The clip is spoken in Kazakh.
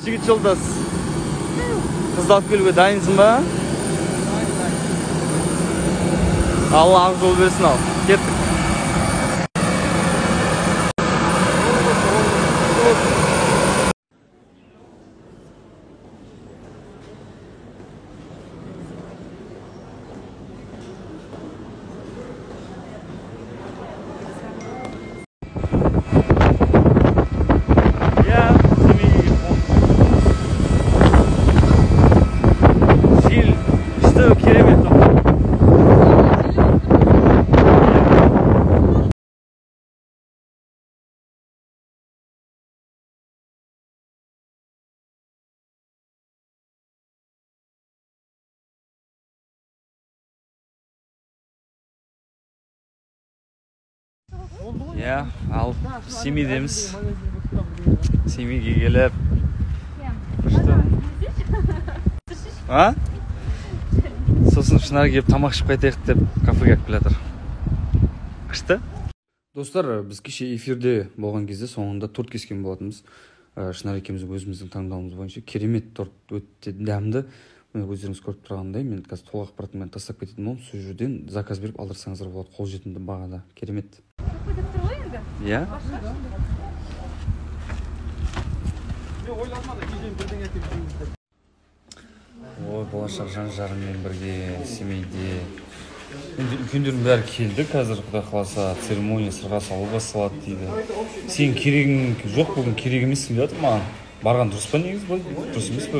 жігіт жолдас. Қызды алып келуге дайынсың ба? Алла ақ жол берсін ал. Кеттік. Ya, al Семейдеміз. Семейге келіп. А? Сосын Шынар келіп тамақ ішіп қайтайық деп кафеге келіп келатыр. Күшті? Достар, біз кеше эфирде болған кезде соңында торт кескен болатынбыз. Шынар екеуміздің өзіміздің таңдауымыз бойынша керемет торт өте дәмді. Өздеріңіз көріп тұрғандай, мен қазір толық ақпаратымен тастап кететін болдым. Сол жерден заказ беріп алдырсаңыздар болады, қолжетімді бағада. Керемет. Я? Ой, болашақ жан-жарыммен бірге Семейде. Енді үлкендердің бәрі келді, қазір Құдай қаласа церемония сырға салу басталады дейді. Сен керегің жоқ, бүгін керек емессің деп жатыр маған. Барған дұрыс па негізі? Дұрыс емес пе өзі?